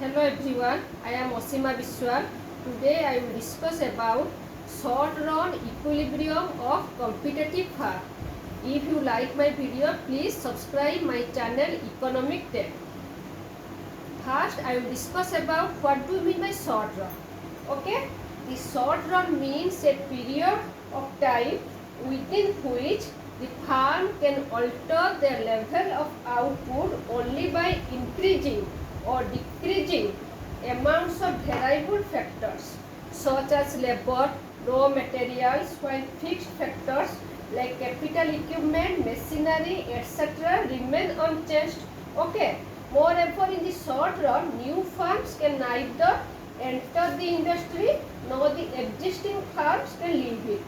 Hello everyone, I am Osima Biswal. Today I will discuss about short run equilibrium of competitive farm. If you like my video, please subscribe my channel Economic Tech. First, I will discuss about what do you mean by short run. Okay, the short run means a period of time within which the farm can alter their level of output only by increasing or decreasing amounts of variable factors such as labor, raw materials, while fixed factors like capital equipment, machinery, etc. remain unchanged. Okay. Moreover, in the short run, new firms can neither enter the industry nor the existing firms can leave it.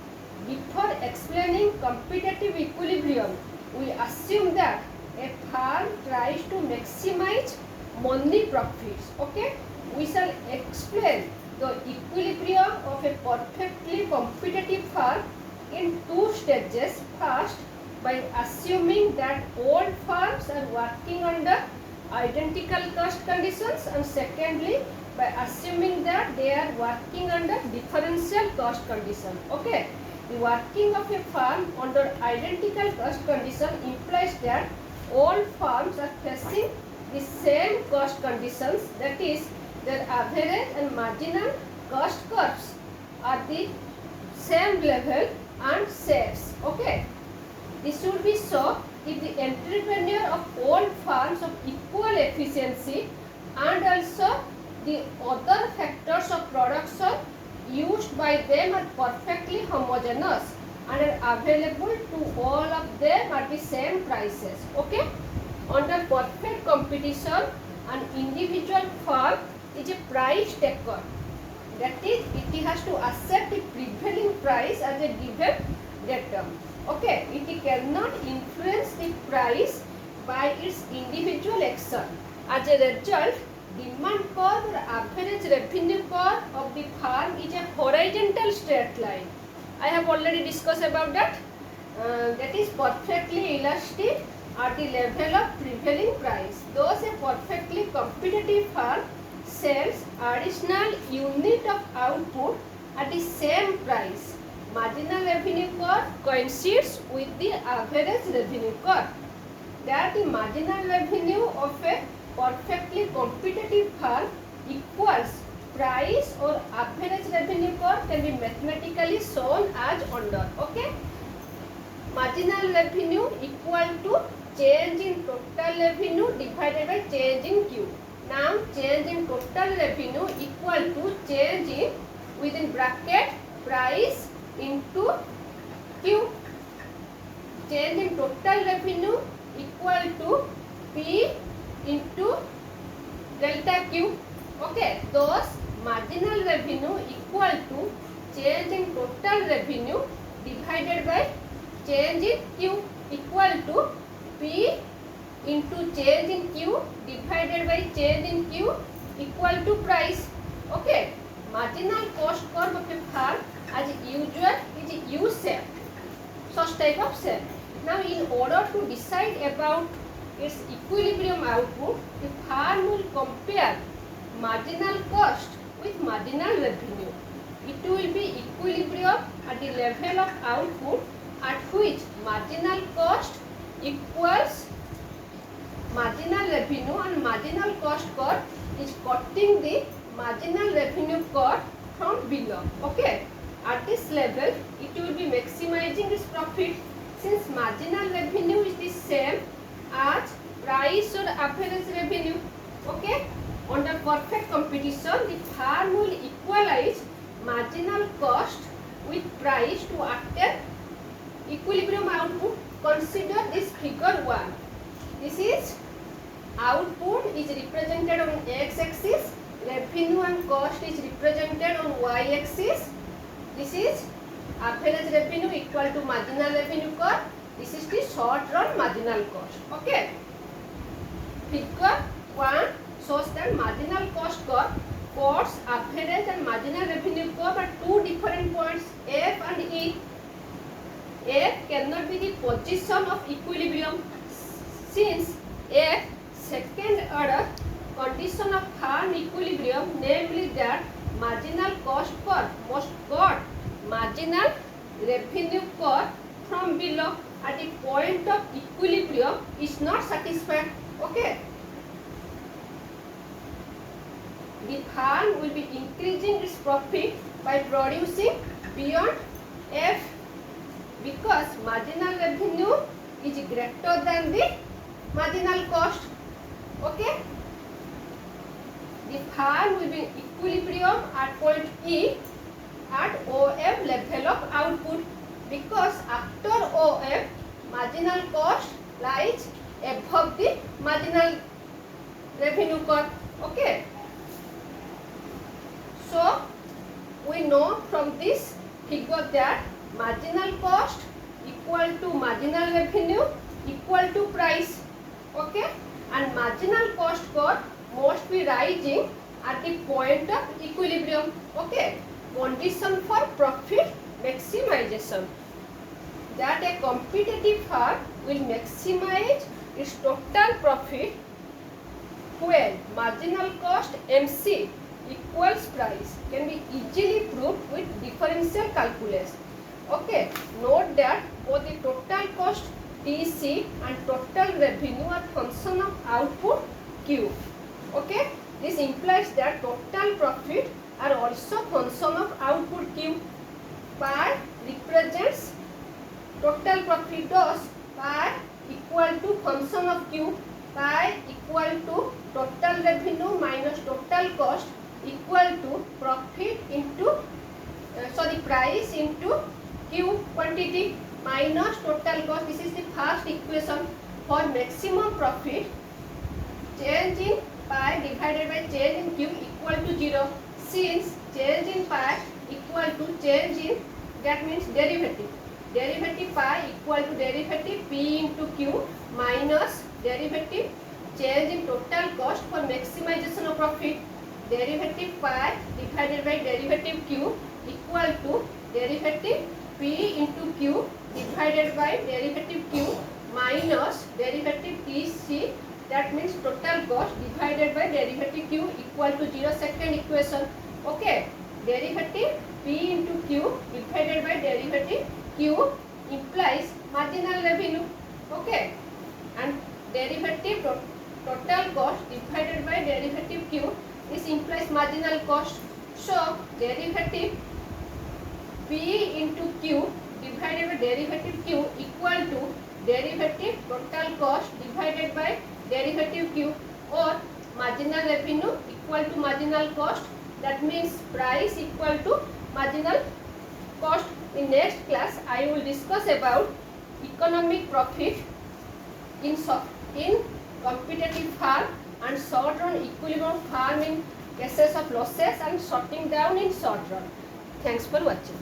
Before explaining competitive equilibrium, we assume that a firm tries to maximize money profits. Okay, we shall explain the equilibrium of a perfectly competitive firm in two stages. First, by assuming that all firms are working under identical cost conditions, and secondly by assuming that they are working under differential cost condition. Okay, the working of a firm under identical cost condition implies that all firms are facing the same cost conditions, that is, their average and marginal cost curves are the same level and shapes. Okay, this should be so if the entrepreneur of all firms of equal efficiency and also the other factors of production used by them are perfectly homogeneous and are available to all of them at the same prices. Okay, under perfect competition, an individual firm is a price taker, that is, it has to accept the prevailing price as a given datum. Okay, it cannot influence the price by its individual action. As a result, demand curve or average revenue curve of the firm is a horizontal straight line. I have already discussed about that. That is perfectly elastic at the level of prevailing price. Thus, a perfectly competitive firm sells additional unit of output at the same price. Marginal revenue curve coincides with the average revenue curve. That the marginal revenue of a perfectly competitive firm equals price or average revenue curve can be mathematically shown as under. Okay, marginal revenue equal to change in total revenue divided by change in Q. Now, change in total revenue equal to change in within bracket price into Q. Change in total revenue equal to P into delta Q. Okay, thus marginal revenue equal to change in total revenue divided by change in Q equal to P into change in Q divided by change in Q equal to price. Okay, marginal cost curve of a firm as usual is U-shape, such type of shape. Now, in order to decide about its equilibrium output, the firm will compare marginal cost with marginal revenue. It will be equilibrium at the level of output at which marginal cost equals marginal revenue and marginal cost curve is cutting the marginal revenue curve from below. Okay, at this level it will be maximizing its profit since marginal revenue is the same as price or average revenue. Okay, under perfect competition, the firm will equalize marginal cost with price to attain equilibrium output. Consider this figure 1. This is output is represented on x-axis, revenue and cost is represented on y-axis. This is average revenue equal to marginal revenue curve. This is the short run marginal cost. Okay, figure 1 shows that marginal cost curve plots average and marginal revenue curve at two different points F and E. F cannot be the position of equilibrium since F second order condition of firm equilibrium marginal cost curve must cut marginal revenue curve from below at the point of equilibrium is not satisfied. Okay. The firm will be increasing its profit by producing beyond F because marginal revenue is greater than the marginal cost. Okay. The firm will be in equilibrium at point E at OF level of output because after OF marginal cost lies above the marginal revenue curve. Okay. So we know from this figure that marginal cost equal to marginal revenue equal to price. Okay, and marginal cost curve must be rising at the point of equilibrium. Okay, condition for profit maximization, that a competitive firm will maximize its total profit when marginal cost MC equals price can be easily proved with differential calculus. Okay, note that both the total cost TC and total revenue are function of output Q. Okay, this implies that total profit are also function of output Q. Pi represents total profit dose, pi equal to function of Q, pi equal to total revenue minus total cost equal to profit into price into Q quantity minus total cost. This is the first equation for maximum profit. Change in pi divided by change in Q equal to 0. Since change in pi equal to change in, that means derivative. Derivative pi equal to derivative P into Q minus derivative change in total cost for maximization of profit. Derivative pi divided by derivative Q equal to derivative P into Q divided by derivative Q minus derivative TC, that means total cost divided by derivative Q equal to 0. Second equation. Okay, derivative P into Q divided by derivative Q implies marginal revenue. Okay, and derivative total cost divided by derivative Q, this implies marginal cost. So derivative P into Q divided by derivative Q equal to derivative total cost divided by derivative Q, or marginal revenue equal to marginal cost, that means price equal to marginal cost. In next class I will discuss about economic profit in competitive firm and short run equilibrium firm in cases of losses and shorting down in short run. Thanks for watching.